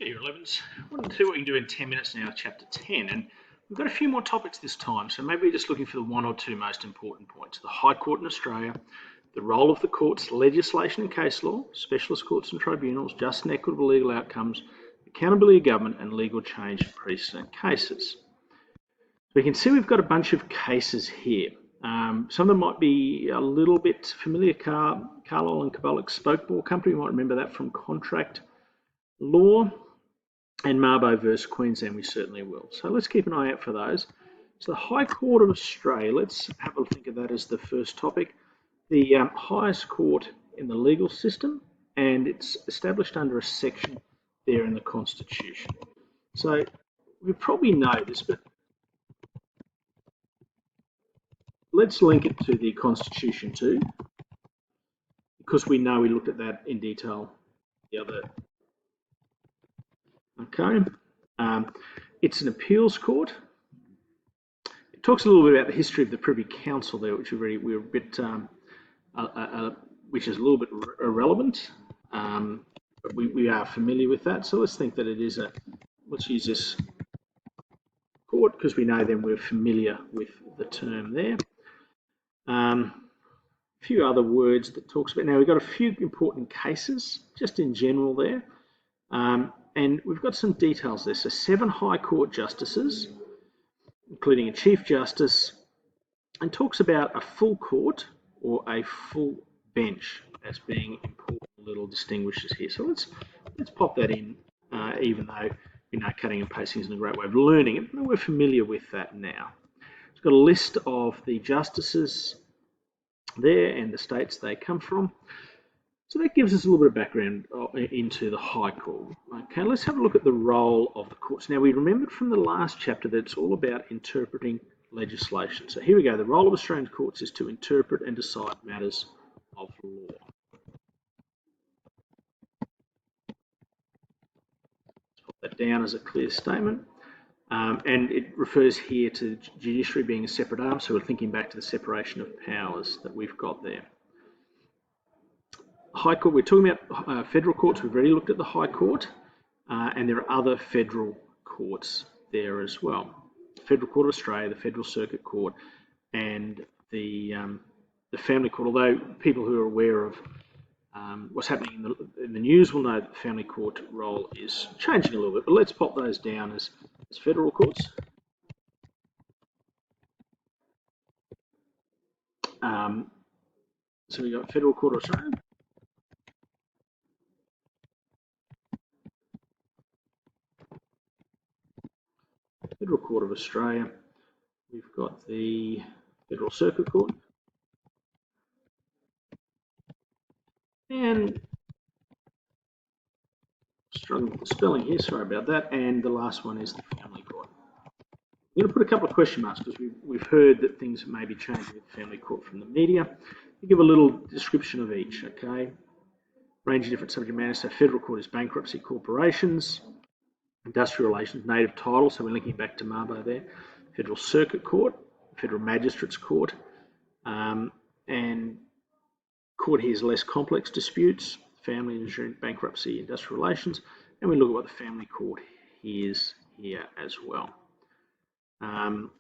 Okay, year 11s. I want to see what we can do in 10 minutes now, chapter 10. And we've got a few more topics this time, so maybe we're just looking for the one or two most important points. The High Court in Australia, the role of the courts, legislation and case law, specialist courts and tribunals, just and equitable legal outcomes, accountability of government, and legal change in precedent cases. We can see we've got a bunch of cases here. Some of them might be a little bit familiar. Carlisle and Cabolic Spokeball Company, you might remember that from contract law. And Mabo versus Queensland, we certainly will. So let's keep an eye out for those. So the High Court of Australia, let's have a think of that as the first topic. The highest court in the legal system, and it's established under a section there in the Constitution. So we probably know this, but let's link it to the Constitution too, because we know we looked at that in detail the other. Okay. It's an appeals court. It talks a little bit about the history of the Privy Council there, which we're a bit, which is a little bit irrelevant, but we are familiar with that. So let's think that it is let's use this court because we know then we're familiar with the term there. A few other words that talks about, now we've got a few important cases just in general there. And we've got some details there. So 7 High Court justices, including a Chief Justice, and talks about a full court or a full bench as being important little distinguishers here. So let's pop that in, even though we know cutting and pasting isn't a great way of learning it, but we're familiar with that now. It's got a list of the justices there and the states they come from. So that gives us a little bit of background into the High Court. Okay, let's have a look at the role of the courts. Now, we remembered from the last chapter that it's all about interpreting legislation. So here we go. The role of Australian courts is to interpret and decide matters of law. Let's put that down as a clear statement. And it refers here to judiciary being a separate arm. So we're thinking back to the separation of powers that we've got there. High Court, we're talking about federal courts. We've already looked at the High Court, and there are other federal courts there as well. The Federal Court of Australia, the Federal Circuit Court, and the Family Court. Although people who are aware of what's happening in the news will know that the Family Court role is changing a little bit. But let's pop those down as federal courts. So we've got Federal Court of Australia. Federal Court of Australia, we've got the Federal Circuit Court, and struggling with the spelling here, sorry about that, and the last one is the Family Court. I'm going to put a couple of question marks because we've heard that things may be changing with the Family Court from the media. I'll give a little description of each, okay? Range of different subject matters. So Federal Court is bankruptcy, corporations, industrial relations, native title, so we're linking back to Mabo there. Federal Circuit Court, Federal Magistrates Court, and court here is less complex disputes, family, insurance, bankruptcy, industrial relations, and we look at what the Family Court is here as well. A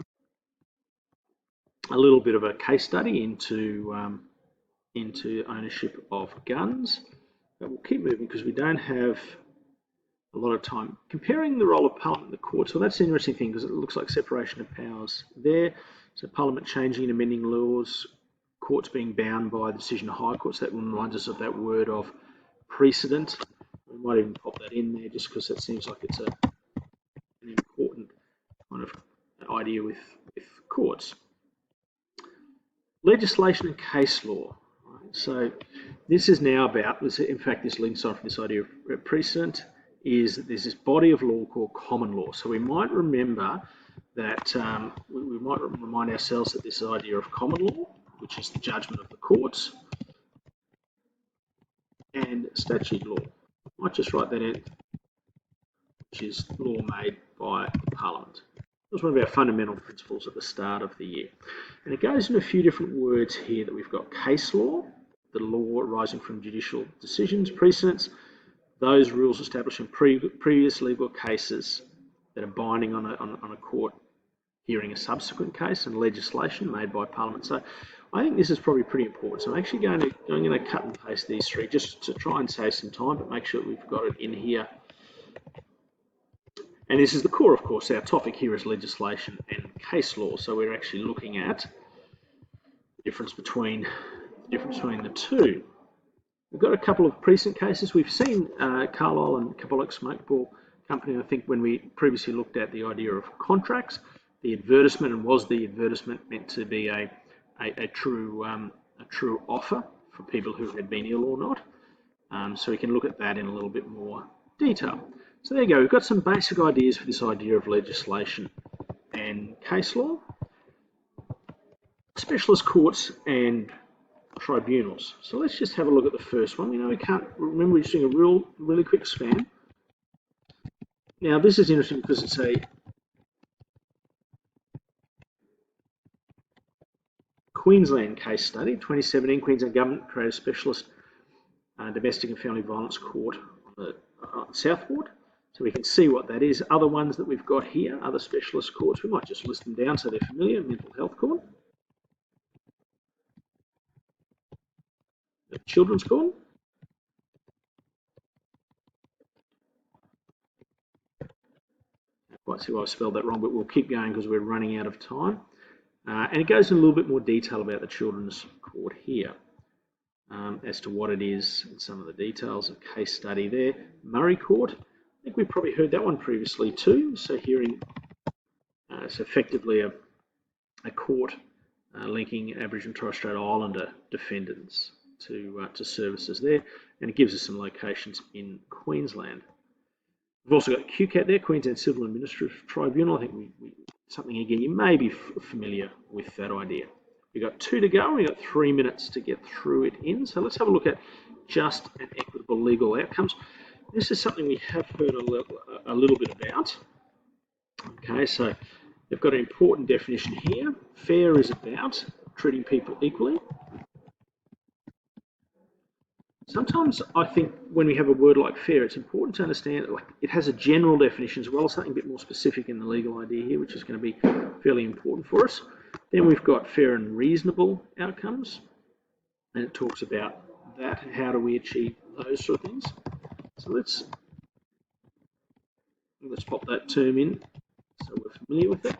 little bit of a case study into ownership of guns, but we'll keep moving because we don't have a lot of time. Comparing the role of Parliament and the courts, well, that's an interesting thing because it looks like separation of powers there. So Parliament changing and amending laws, courts being bound by the decision of High Courts. That reminds us of that word of precedent. We might even pop that in there just because that seems like it's an important kind of idea with courts. Legislation and case law. Right? So this is now about, in fact, this links on from this idea of precedent, is that there's this body of law called common law. So we might remember that, we might remind ourselves that this idea of common law, which is the judgment of the courts, and statute law. I might just write that in, which is law made by the Parliament. That was one of our fundamental principles at the start of the year. And it goes in a few different words here that we've got case law, the law arising from judicial decisions, precedents, those rules establishing previous legal cases that are binding on a court hearing a subsequent case and legislation made by Parliament. So I think this is probably pretty important. So I'm actually going to cut and paste these three just to try and save some time, but make sure we've got it in here. And this is the core, of course. Our topic here is legislation and case law. So we're actually looking at the difference between the two. We've got a couple of recent cases. We've seen Carlisle and Cabolic Smokeball Company. I think when we previously looked at the idea of contracts, the advertisement, and was the advertisement meant to be a true offer for people who had been ill or not? So we can look at that in a little bit more detail. So there you go. We've got some basic ideas for this idea of legislation and case law, specialist courts and tribunals. So let's just have a look at the first one. We can't remember, we're just doing a really quick span. Now this is interesting because it's a Queensland case study. 2017, Queensland Government created a specialist domestic and family violence court on the Southport. So we can see what that is. Other ones that we've got here, other specialist courts, we might just list them down so they're familiar. Mental health court, the children's court, I quite see why I spelled that wrong, but we'll keep going because we're running out of time. And it goes in a little bit more detail about the children's court here, as to what it is and some of the details of case study there. Murray Court, I think we've probably heard that one previously too. So hearing, it's effectively a court linking Aboriginal and Torres Strait Islander defendants to services there, and it gives us some locations in Queensland. We've also got QCAT there, Queensland Civil Administrative Tribunal. I think something again you may be familiar with that idea. We've got 2 to go. We've got 3 minutes to get through it in. So let's have a look at just and equitable legal outcomes. This is something we have heard a little bit about. Okay, so they've got an important definition here. Fair is about treating people equally. Sometimes I think when we have a word like fair, it's important to understand that it has a general definition as well as something a bit more specific in the legal idea here, which is going to be fairly important for us. Then we've got fair and reasonable outcomes, and it talks about that. How do we achieve those sort of things? So let's pop that term in so we're familiar with it.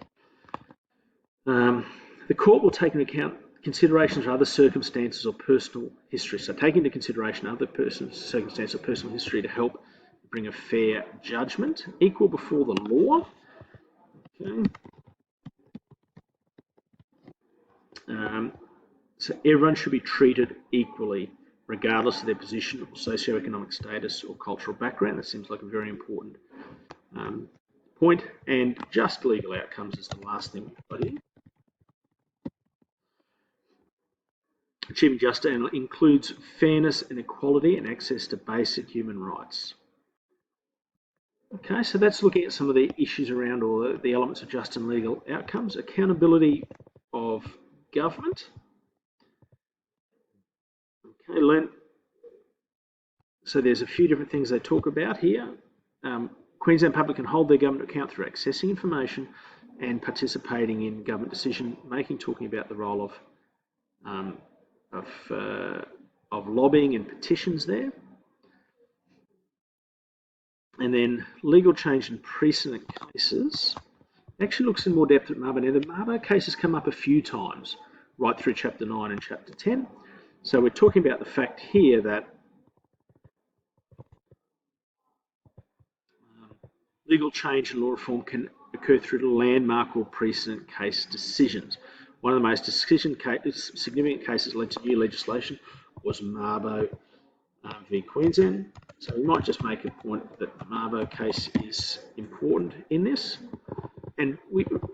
The court will take into account considerations of other circumstances or personal history. So take into consideration other circumstances or personal history to help bring a fair judgment. Equal before the law. Okay. So everyone should be treated equally, regardless of their position or socioeconomic status or cultural background. That seems like a very important point. And just legal outcomes is the last thing we've got here. Achieving justice includes fairness and equality and access to basic human rights. Okay, so that's looking at some of the issues around or the elements of just and legal outcomes. Accountability of government. Okay, so there's a few different things they talk about here. Queensland public can hold their government to account through accessing information and participating in government decision making, talking about the role of lobbying and petitions there. And then legal change in precedent cases actually looks in more depth at Mabo. Now the Mabo case has come up a few times right through chapter 9 and chapter 10. So we're talking about the fact here that legal change and law reform can occur through landmark or precedent case decisions. One of the most significant cases led to new legislation was Mabo v Queensland. So we might just make a point that the Mabo case is important in this. And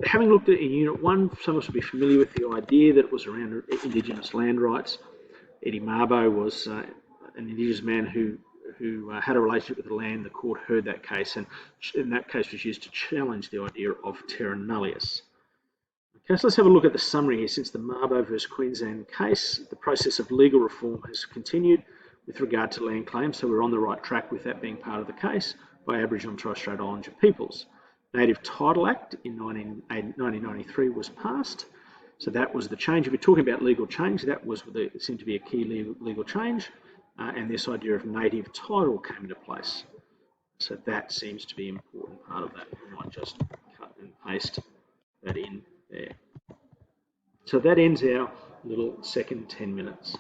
having looked at it in Unit 1, some of us will be familiar with the idea that it was around Indigenous land rights. Eddie Mabo was an Indigenous man who had a relationship with the land. The court heard that case, and that case was used to challenge the idea of terra nullius. Okay, so let's have a look at the summary here. Since the Mabo versus Queensland case, the process of legal reform has continued with regard to land claims, so we're on the right track with that being part of the case, by Aboriginal and Torres Strait Islander peoples. Native Title Act in 1993 was passed. So that was the change. If we're talking about legal change, that was seemed to be a key legal change, and this idea of native title came into place. So that seems to be an important part of that. I might just cut and paste that in there. So that ends our little second 10 minutes.